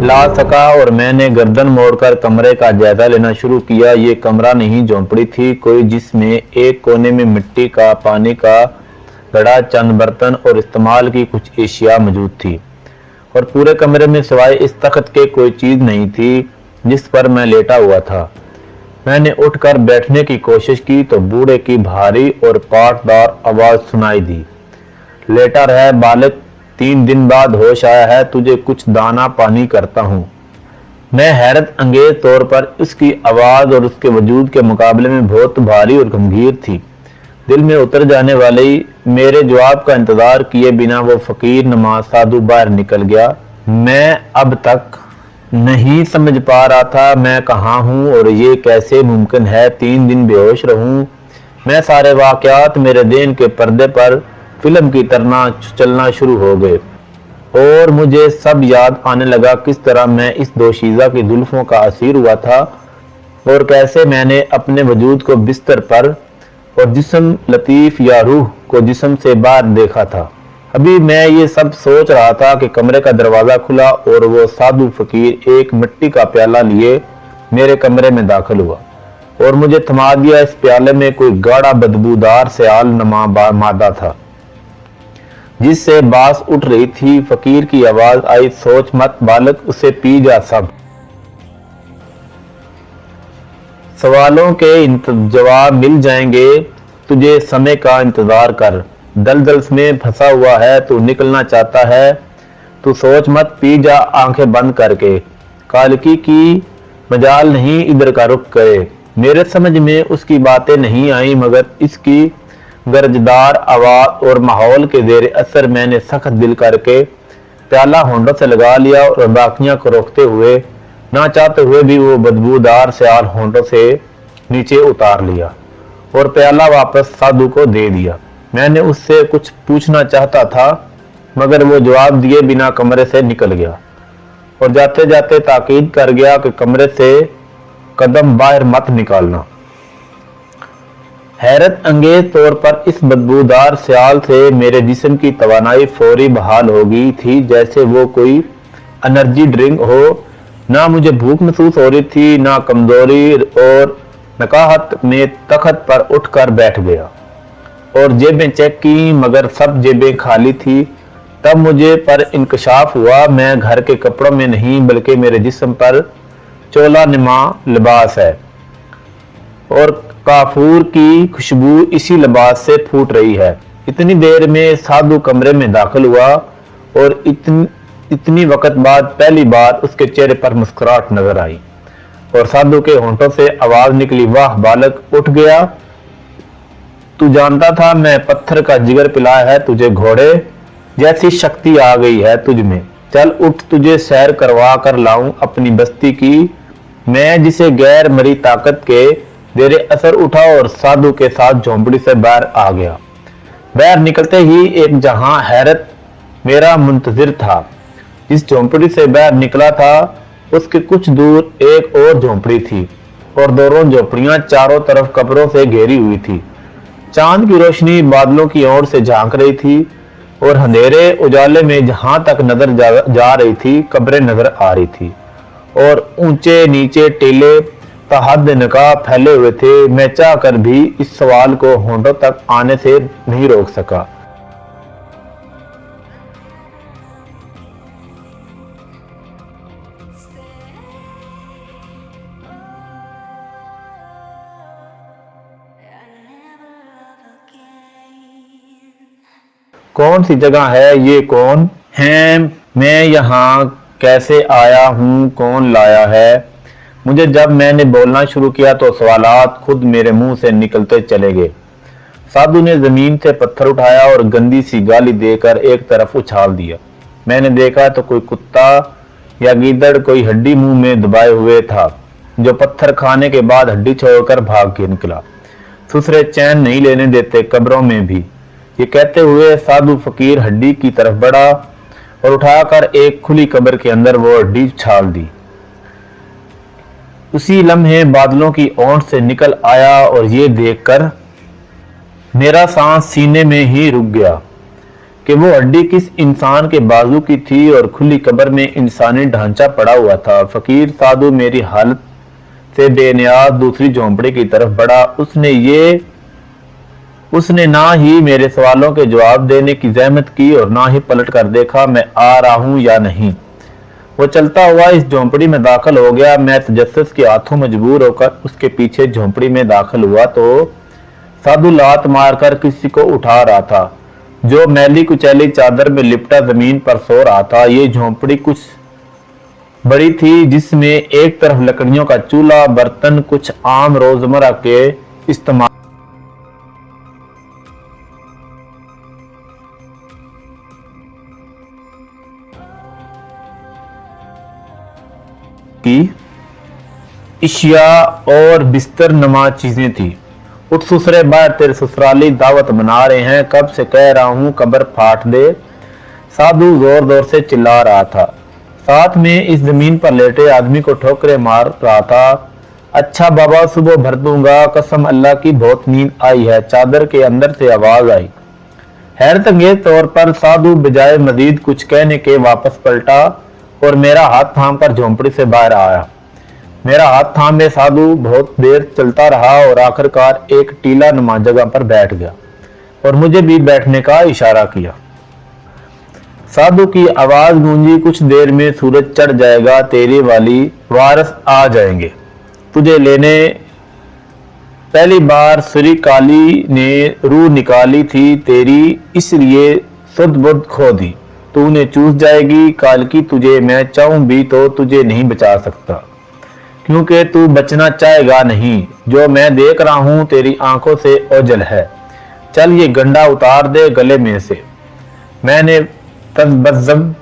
ला सका और मैंने गर्दन मोड़कर कमरे का जायजा लेना शुरू किया। ये कमरा नहीं, झोंपड़ी थी कोई, जिसमें एक कोने में मिट्टी का, पानी का घड़ा, चंद बर्तन और इस्तेमाल की कुछ एशिया मौजूद थी। और पूरे कमरे में सिवाय इस तख्त के कोई चीज नहीं थी जिस पर मैं लेटा हुआ था। मैंने उठकर बैठने की कोशिश की तो बूढ़े की भारी और पाटदार आवाज सुनाई दी। लेटा रह बालक, 3 दिन बाद होश आया है, तुझे कुछ दाना पानी करता हूँ। मैं हैरत अंगेज तौर पर उसकी आवाज और उसके वजूद के मुकाबले में बहुत भारी और गंभीर थी। दिल में उतर जाने वाली मेरे जवाब का इंतजार किए बिना वो फकीर नमाज साधु बाहर निकल गया। मैं अब तक नहीं समझ पा रहा था मैं कहाँ हूँ और ये कैसे मुमकिन है 3 दिन बेहोश रहूं। मैं सारे वाकयात मेरे देन के पर्दे पर फिल्म की तरह चलना शुरू हो गए और मुझे सब याद आने लगा किस तरह मैं इस दोशीज़ा की जुल्फों का असीर हुआ था और कैसे मैंने अपने वजूद को बिस्तर पर और जिस्म लतीफ या रूह को जिस्म से बाहर देखा था। अभी मैं ये सब सोच रहा था कि कमरे का दरवाजा खुला और वो साधु फकीर एक मिट्टी का प्याला लिए मेरे कमरे में दाखिल हुआ और मुझे थमा दिया। इस प्याले में कोई गाढ़ा बदबूदार सयाल नमा मादा था जिससे बास उठ रही थी। फकीर की आवाज आई, सोच मत बालक, उसे पी जा, सब सवालों के जवाब मिल जाएंगे, तुझे समय का इंतजार कर। दलदल में फंसा हुआ है, तू निकलना चाहता है, तू सोच मत, पी जा आंखें बंद करके। कालकी की मजाल नहीं, इधर का रुख करे। मेरे समझ में उसकी बातें नहीं आई मगर इसकी गरजदार आवाज और माहौल के जेर असर मैंने सख्त दिल करके प्याला होंठों से लगा लिया और बाकियां को रोकते हुए, ना चाहते हुए भी वो बदबूदार सयाल होंठों से नीचे उतार लिया और प्याला वापस साधु को दे दिया। मैंने उससे कुछ पूछना चाहता था मगर वो जवाब दिए बिना कमरे से निकल गया और जाते जाते ताकीद कर गया कि कमरे से कदम बाहर मत निकालना। हैरत अंगेज तौर पर इस बदबूदार सयाल से मेरे जिस्म की तवानाई फौरी बहाल हो गई थी, जैसे वो कोई एनर्जी ड्रिंक हो। ना मुझे भूख महसूस हो रही थी ना कमजोरी, और नकाहत में तख्त पर उठकर बैठ गया और जेबें चेक की मगर सब जेबें खाली थी। तब मुझे पर इंकशाफ हुआ मैं घर के कपड़ों में नहीं बल्कि मेरे जिस्म पर चोला नुमा लिबास है और काफूर की खुशबू इसी लिबास से फूट रही है। इतनी देर में साधु कमरे में दाखिल हुआ और इतनी वक्त बाद पहली बार उसके चेहरे पर मुस्कुराहट नजर आई और साधु के होंठों से आवाज निकली, वाह बालक, उठ गया। तू जानता था मैं पत्थर का जिगर पिलाया है तुझे, घोड़े जैसी शक्ति आ गई है तुझ में। चल उठ, तुझे सैर करवा कर लाऊं अपनी बस्ती की। मैं जिसे गैर मरी ताकत के देरे असर उठा और साधु के साथ झोंपड़ी से बाहर आ गया। बाहर निकलते ही एक जहां हैरत मेरा मुंतजिर था। जिस झोंपड़ी से बाहर निकला था उसके कुछ दूर एक और झोंपड़ी थी और दोनों झोंपड़ियां चारों तरफ कब्रों से घेरी हुई थी। चांद की रोशनी बादलों की ओर से झांक रही थी और अंधेरे उजाले में जहां तक नजर जा रही थी कब्रें नजर आ रही थी और ऊंचे नीचे टीले तहद नकाब फैले हुए थे। मैं चाह कर भी इस सवाल को होंठों तक आने से नहीं रोक सका। कौन सी जगह है ये, कौन है मैं, यहाँ कैसे आया हूँ, कौन लाया है मुझे। जब मैंने बोलना शुरू किया तो सवालात खुद मेरे मुंह से निकलते चले गए। साधु ने जमीन से पत्थर उठाया और गंदी सी गाली देकर एक तरफ उछाल दिया। मैंने देखा तो कोई कुत्ता या गीदड़ कोई हड्डी मुंह में दबाए हुए था जो पत्थर खाने के बाद हड्डी छोड़कर भाग के निकला। सुसरे चैन नहीं लेने देते कब्रों में भी। ये कहते हुए साधु फकीर हड्डी की तरफ बढ़ा और उठाकर एक खुली कब्र के अंदर वो हड्डी छाल दी। उसी लम्हे बादलों की ओंठ से निकल आया और ये देखकर मेरा सांस सीने में ही रुक गया। कि वो हड्डी किस इंसान के बाजू की थी और खुली कब्र में इंसानी ढांचा पड़ा हुआ था। फकीर साधु मेरी हालत से बेनियाज दूसरी झोंपड़ी की तरफ बढ़ा। उसने ना ही मेरे सवालों के जवाब देने की जहमत की और ना ही पलट कर देखा मैं आ रहा हूं या नहीं। वो चलता हुआ इस झोंपड़ी में दाखिल हो गया। मैं तजस्सुस के हाथों मजबूर होकर उसके पीछे झोंपड़ी में दाखिल हुआ तो साधु लात मारकर किसी को उठा रहा था जो मैली कुचैली चादर में लिपटा जमीन पर सो रहा था। ये झोंपड़ी कुछ बड़ी थी, जिसमें एक तरफ लकड़ियों का चूल्हा, बर्तन, कुछ आम रोजमर्रा के इस्तेमाल की इशिया और बिस्तर नमा चीजें थी। उठ ससुरे बाहर, तेरे ससुराली दावत मना रहे हैं, कब से कह रहा हूं कब्र फाट दे। साधु जोर जोर से चिल्ला रहा था, साथ में इस जमीन पर लेटे आदमी को ठोकरे मार रहा था। अच्छा बाबा, सुबह भर दूंगा, कसम अल्लाह की बहुत नींद आई है। चादर के अंदर से आवाज आई। हैरत अंगेज तौर पर साधु बजाय मजीद कुछ कहने के वापस पलटा और मेरा हाथ थाम कर झोंपड़ी से बाहर आया। मेरा हाथ थामे साधु बहुत देर चलता रहा और आखिरकार एक टीला नुमा जगह पर बैठ गया और मुझे भी बैठने का इशारा किया। साधु की आवाज गूंजी, कुछ देर में सूरज चढ़ जाएगा, तेरी वाली वारस आ जाएंगे तुझे लेने। पहली बार सुरी काली ने रूह निकाली थी तेरी, इसलिए सुध बुध खो दी। तूने चूस जाएगी काल की, तुझे मैं चाहूं भी तो तुझे नहीं बचा सकता, क्योंकि तू बचना चाहेगा नहीं। जो मैं देख रहा हूं तेरी आंखों से ओझल है। चल ये गंडा उतार दे गले में से। मैंने तबस्सुम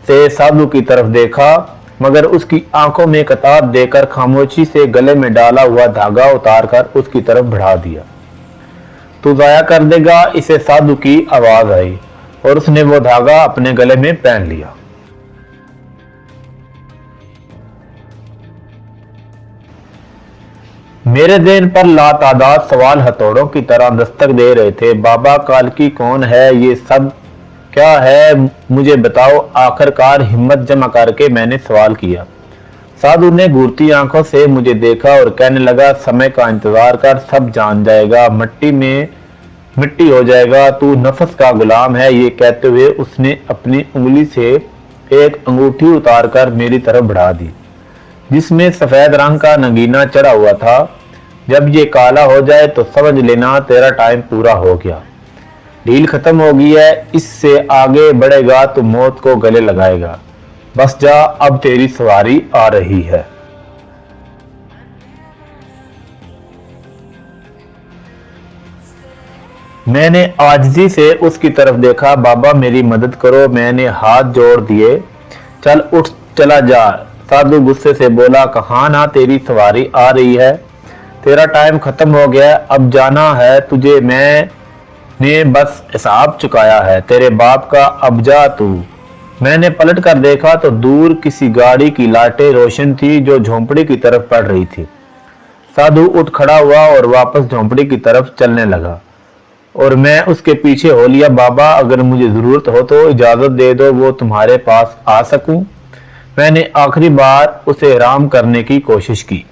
से साधु की तरफ देखा, मगर उसकी आंखों में कतार देकर खामोशी से गले में डाला हुआ धागा उतारकर उसकी तरफ बढ़ा दिया। तू जाया कर देगा इसे, साधु की आवाज आई और उसने वो धागा अपने गले में पहन लिया। मेरे देन पर लातादाद सवाल हथौड़ों की तरह दस्तक दे रहे थे। बाबा कालकी कौन है, ये सब क्या है, मुझे बताओ। आखिरकार हिम्मत जमा करके मैंने सवाल किया। साधु ने घूरती आंखों से मुझे देखा और कहने लगा, समय का इंतजार कर, सब जान जाएगा, मट्टी में मिट्टी हो जाएगा, तू नफस का गुलाम है। ये कहते हुए उसने अपनी उंगली से एक अंगूठी उतारकर मेरी तरफ बढ़ा दी, जिसमें सफेद रंग का नगीना चढ़ा हुआ था। जब ये काला हो जाए तो समझ लेना तेरा टाइम पूरा हो गया, ढील खत्म हो गई है। इससे आगे बढ़ेगा तो मौत को गले लगाएगा। बस जा, अब तेरी सवारी आ रही है। मैंने आजिज़ी से उसकी तरफ देखा। बाबा मेरी मदद करो। मैंने हाथ जोड़ दिए। चल उठ, चला जा। साधु गुस्से से बोला, कहाँ ना तेरी सवारी आ रही है, तेरा टाइम खत्म हो गया, अब जाना है तुझे। मैंने बस हिसाब चुकाया है तेरे बाप का, अब जा तू। मैंने पलट कर देखा तो दूर किसी गाड़ी की लाटें रोशन थी जो झोंपड़ी की तरफ पड़ रही थी। साधु उठ खड़ा हुआ और वापस झोंपड़ी की तरफ चलने लगा और मैं उसके पीछे हो लिया। बाबा अगर मुझे जरूरत हो तो इजाजत दे दो, वो तुम्हारे पास आ सकूं। मैंने आखिरी बार उसे आराम करने की कोशिश की।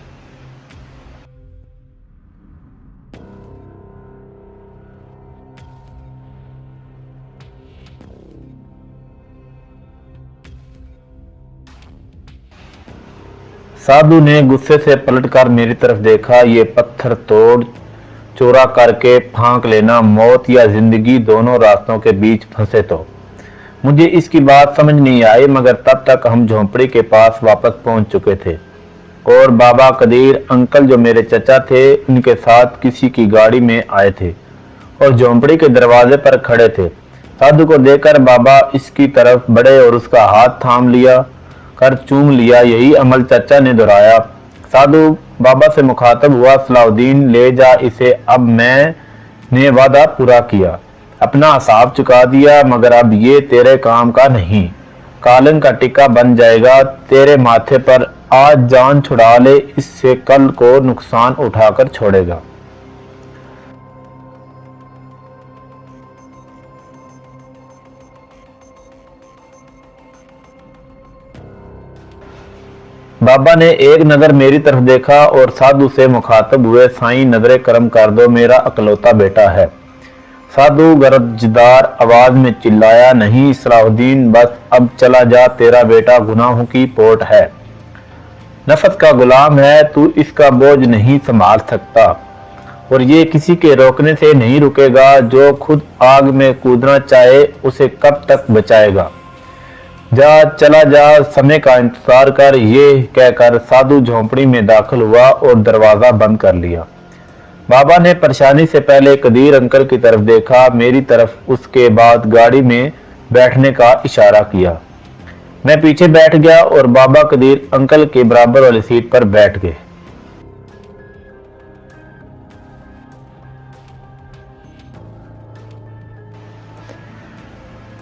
साधु ने गुस्से से पलटकर मेरी तरफ देखा। ये पत्थर तोड़ चोरा करके फांक लेना, मौत या जिंदगी दोनों रास्तों के बीच फंसे तो। मुझे इसकी बात समझ नहीं आई, मगर तब तक हम झोंपड़ी के पास वापस पहुंच चुके थे और बाबा कदीर अंकल जो मेरे चचा थे, उनके साथ किसी की गाड़ी में आए थे और झोंपड़ी के दरवाजे पर खड़े थे। साधु को देखकर बाबा इसकी तरफ बढ़े और उसका हाथ थाम लिया कर चूम लिया। यही अमल चचा ने दोहराया। साधु बाबा से मुखातब हुआ, सलाउद्दीन ले जा इसे। अब मैंने वादा पूरा किया, अपना हिसाब चुका दिया, मगर अब ये तेरे काम का नहीं, कालन का टिक्का बन जाएगा तेरे माथे पर। आज जान छुड़ा ले, इससे कल को नुकसान उठाकर छोड़ेगा। बाबा ने एक नजर मेरी तरफ देखा और साधु से मुखातब हुए, साईं नजरे करम कर दो, मेरा अकलौता बेटा है। साधु गरजदार आवाज में चिल्लाया, नहीं सलाहुद्दीन, बस अब चला जा, तेरा बेटा गुनाहों की पोट है, नफस का गुलाम है, तू इसका बोझ नहीं संभाल सकता और ये किसी के रोकने से नहीं रुकेगा। जो खुद आग में कूदना चाहे उसे कब तक बचाएगा। जा, चला जा, समय का इंतजार कर। ये कहकर साधु झोंपड़ी में दाखिल हुआ और दरवाजा बंद कर लिया। बाबा ने परेशानी से पहले कदीर अंकल की तरफ देखा, मेरी तरफ, उसके बाद गाड़ी में बैठने का इशारा किया। मैं पीछे बैठ गया और बाबा कदीर अंकल के बराबर वाली सीट पर बैठ गए।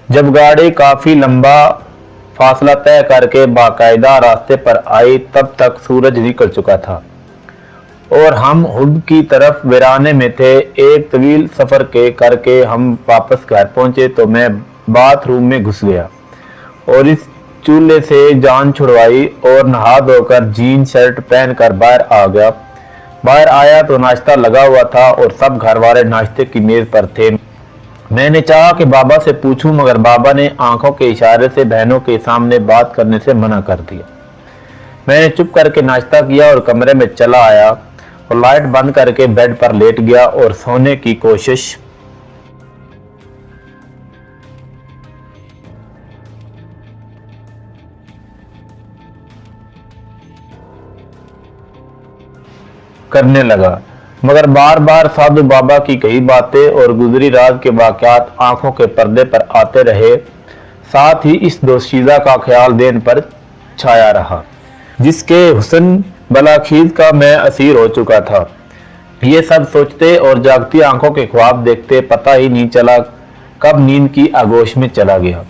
जब गाड़ी काफी लंबा फासला तय करके बाकायदा रास्ते पर आई, तब तक सूरज निकल चुका था और हम हुड की तरफ वीराने में थे। एक तवील सफर के करके हम वापस घर पहुंचे तो मैं बाथरूम में घुस गया और इस चूल्हे से जान छुड़वाई और नहा धोकर जीन शर्ट पहनकर बाहर आ गया। बाहर आया तो नाश्ता लगा हुआ था और सब घर वाले नाश्ते की मेज पर थे। मैंने चाहा कि बाबा से पूछूं, मगर बाबा ने आंखों के इशारे से बहनों के सामने बात करने से मना कर दिया। मैंने चुप करके नाश्ता किया और कमरे में चला आया और लाइट बंद करके बेड पर लेट गया और सोने की कोशिश करने लगा। मगर बार बार साधु बाबा की कई बातें और गुजरी रात के वाकयात आंखों के पर्दे पर आते रहे। साथ ही इस दोशीज़ा का ख्याल दिन पर छाया रहा, जिसके हुस्न बलाखीज का मैं असीर हो चुका था। ये सब सोचते और जागती आंखों के ख्वाब देखते पता ही नहीं चला कब नींद की आगोश में चला गया।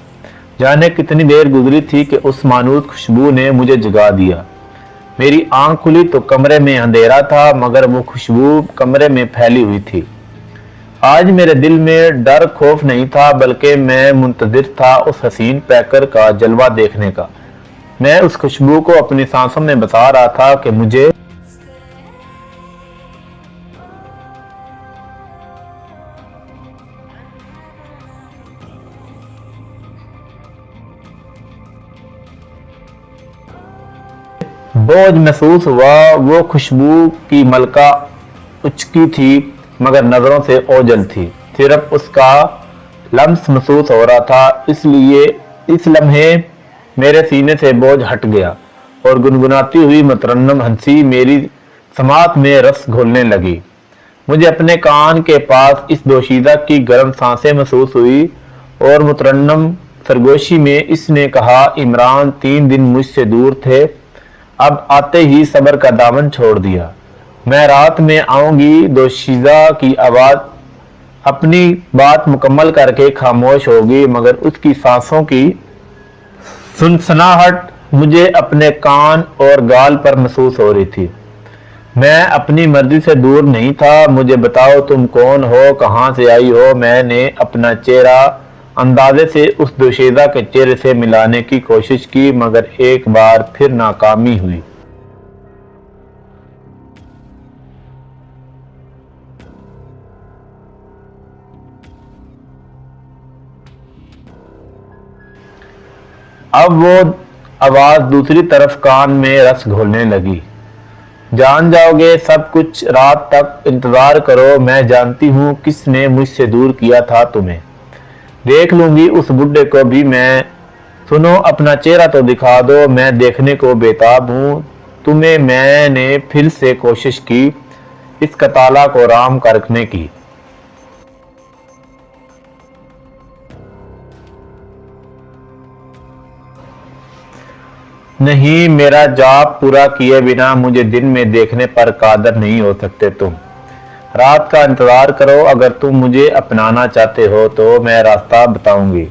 जाने कितनी देर गुजरी थी कि उस मानूस खुशबू ने मुझे जगा दिया। मेरी आंख खुली तो कमरे में अंधेरा था, मगर वो खुशबू कमरे में फैली हुई थी। आज मेरे दिल में डर खौफ नहीं था, बल्कि मैं मुंतजिर था उस हसीन पैकर का जलवा देखने का। मैं उस खुशबू को अपनी सांसों में बसा रहा था कि मुझे बोझ महसूस हुआ। वो खुशबू की मलका उचकी थी, मगर नजरों से ओझल थी। सिर्फ उसका लम्स महसूस हो रहा था, इसलिए इस लम्हे मेरे सीने से बोझ हट गया और गुनगुनाती हुई मुतरन्नम हंसी मेरी समात में रस घोलने लगी। मुझे अपने कान के पास इस दोशीज़ा की गर्म सांसें महसूस हुई और मुतरन्नम सरगोशी में इसने कहा, इमरान 3 दिन मुझसे दूर थे, अब आते ही सब्र का दामन छोड़ दिया। मैं रात में आऊंगी। दोशीज़ा की आवाज अपनी बात मुकम्मल करके खामोश होगी, मगर उसकी सांसों की सुनसनाहट मुझे अपने कान और गाल पर महसूस हो रही थी। मैं अपनी मर्जी से दूर नहीं था। मुझे बताओ, तुम कौन हो, कहां से आई हो? मैंने अपना चेहरा अंदाजे से उस दोशीज़ा के चेहरे से मिलाने की कोशिश की, मगर एक बार फिर नाकामी हुई। अब वो आवाज दूसरी तरफ कान में रस घोलने लगी, जान जाओगे सब कुछ, रात तक इंतजार करो, मैं जानती हूँ किसने मुझसे दूर किया था तुम्हें। देख लूंगी उस बुड्ढे को भी मैं। सुनो, अपना चेहरा तो दिखा दो, मैं देखने को बेताब हूँ तुम्हें। मैंने फिर से कोशिश की इस कताला को राम करने की। नहीं, मेरा जाप पूरा किए बिना मुझे दिन में देखने पर कादर नहीं हो सकते तुम। रात का इंतजार करो। अगर तुम मुझे अपनाना चाहते हो तो मैं रास्ता बताऊंगी,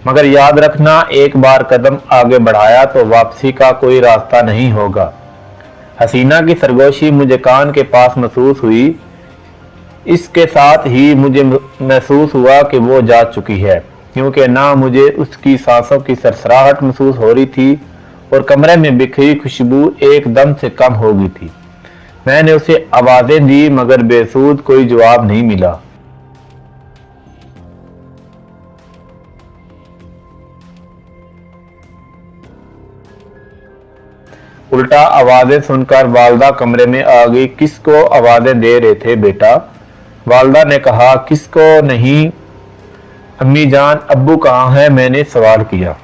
मगर याद रखना, एक बार कदम आगे बढ़ाया तो वापसी का कोई रास्ता नहीं होगा। हसीना की सरगोशी मुझे कान के पास महसूस हुई। इसके साथ ही मुझे महसूस हुआ कि वो जा चुकी है, क्योंकि ना मुझे उसकी सांसों की सरसराहट महसूस हो रही थी और कमरे में बिखरी खुशबू एकदम से कम हो गई थी। मैंने उसे आवाजें दी मगर बेसुध कोई जवाब नहीं मिला। उल्टा आवाजें सुनकर वालदा कमरे में आ गई। किसको आवाजें दे रहे थे बेटा? वालदा ने कहा, किसको नहीं अम्मी जान। अब्बू कहाँ है? मैंने सवाल किया।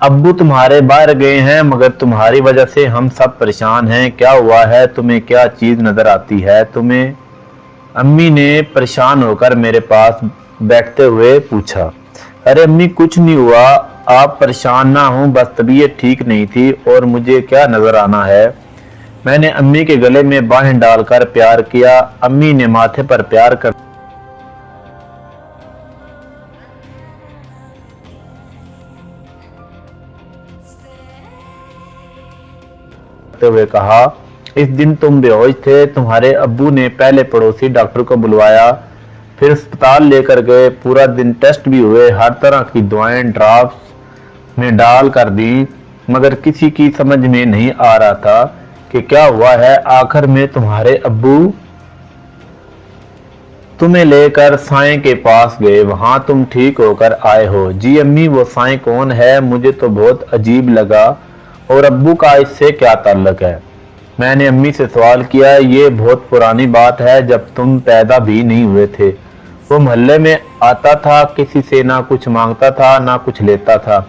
अब्बू तुम्हारे बाहर गए हैं मगर तुम्हारी वजह से हम सब परेशान हैं। क्या हुआ है? तुम्हें क्या चीज नजर आती है तुम्हें? अम्मी ने परेशान होकर मेरे पास बैठते हुए पूछा। अरे अम्मी कुछ नहीं हुआ, आप परेशान ना हो, बस तबीयत ठीक नहीं थी। और मुझे क्या नजर आना है? मैंने अम्मी के गले में बाहें डालकर प्यार किया। अम्मी ने माथे पर प्यार करते हुए कहा, इस दिन तुम बेहोश थे। तुम्हारे अब्बू ने पहले पड़ोसी डॉक्टर को बुलवाया, फिर अस्पताल लेकर गए। पूरा दिन टेस्ट भी हुए, हर तरह की दवाएं ड्रॉप्स में डाल कर दी, मगर किसी की समझ में नहीं आ रहा था कि क्या हुआ है। आखिर में तुम्हारे अब्बू तुम्हें लेकर साईं के पास गए, वहां तुम ठीक होकर आए हो। जी अम्मी, वो साईं कौन है? मुझे तो बहुत अजीब लगा। और अब्बू का इससे क्या ताल्लुक है? मैंने अम्मी से सवाल किया। ये बहुत पुरानी बात है, जब तुम पैदा भी नहीं हुए थे। वो मोहल्ले में आता था, किसी से ना कुछ मांगता था ना कुछ लेता था।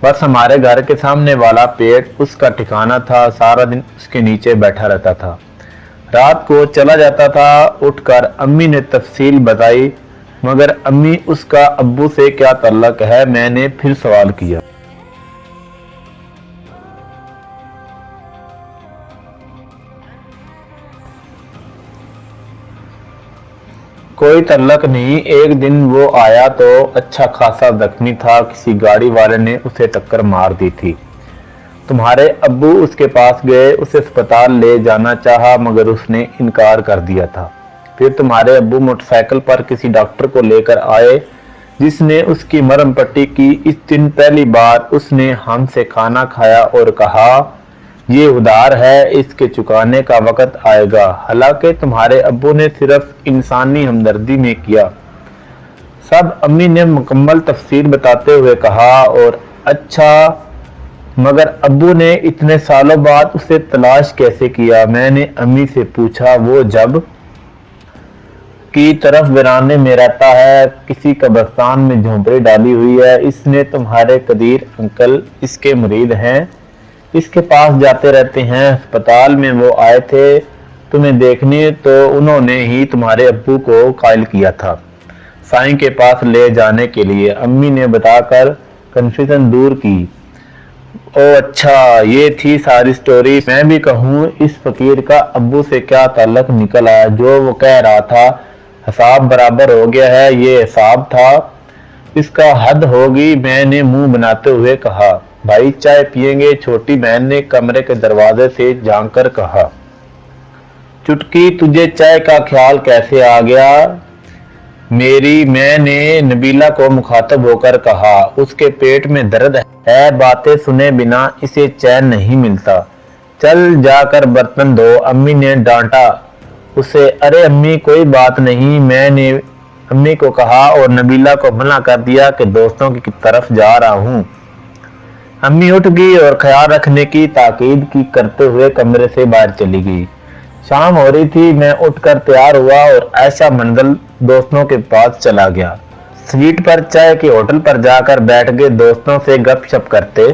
बस हमारे घर के सामने वाला पेड़ उसका ठिकाना था। सारा दिन उसके नीचे बैठा रहता था, रात को चला जाता था। उठकर अम्मी ने तफसील बताई। मगर अम्मी, उसका अब्बू से क्या ताल्लुक है? मैंने फिर सवाल किया। कोई ताल्लुक नहीं। एक दिन वो आया तो अच्छा खासा जख्मी था, किसी गाड़ी वाले ने उसे टक्कर मार दी थी। तुम्हारे अब्बू उसके पास गए, उसे अस्पताल ले जाना चाहा मगर उसने इनकार कर दिया था। फिर तुम्हारे अब्बू मोटरसाइकिल पर किसी डॉक्टर को लेकर आए, जिसने उसकी मरहम पट्टी की। इस दिन पहली बार उसने हमसे खाना खाया और कहा, ये उधार है, इसके चुकाने का वक्त आएगा। हालांकि तुम्हारे अब्बू ने सिर्फ इंसानी हमदर्दी में किया सब। अम्मी ने मुकम्मल तफसीर बताते हुए कहा। और अच्छा, मगर अब्बू ने इतने सालों बाद उसे तलाश कैसे किया? मैंने अम्मी से पूछा। वो जब की तरफ वीराने में रहता है, किसी कब्रिस्तान में झोंपड़ी डाली हुई है। इसने तुम्हारे कदीर अंकल इसके मुरीद हैं, इसके पास जाते रहते हैं। अस्पताल में वो आए थे तुम्हें देखने, तो उन्होंने ही तुम्हारे अब्बू को कायल किया था साईं के पास ले जाने के लिए। अम्मी ने बताकर कंफ्यूजन दूर की। ओ अच्छा, ये थी सारी स्टोरी। मैं भी कहूँ, इस फकीर का अब्बू से क्या ताल्लुक निकल आया? जो वो कह रहा था हिसाब बराबर हो गया है, ये हिसाब था, इसका हद होगी। मैंने मुंह बनाते हुए कहा। भाई चाय पियेंगे? छोटी बहन ने कमरे के दरवाजे से झांक कर कहा। चुटकी, तुझे चाय का ख्याल कैसे आ गया? मैंने नबीला को मुखातब होकर कहा। उसके पेट में दर्द है, बातें सुने बिना इसे चैन नहीं मिलता। चल जाकर बर्तन धो, अम्मी ने डांटा उसे। अरे अम्मी, कोई बात नहीं, मैंने अम्मी को कहा और नबीला को मना कर दिया कि दोस्तों की तरफ जा रहा हूँ। अम्मी उठ गई और ख्याल रखने की ताकीद की करते हुए कमरे से बाहर चली गई। शाम हो रही थी। मैं उठकर तैयार हुआ और ऐशा मंजिल दोस्तों के पास चला गया। स्वीट पर चाय के होटल पर जाकर बैठ गए। दोस्तों से गपशप करते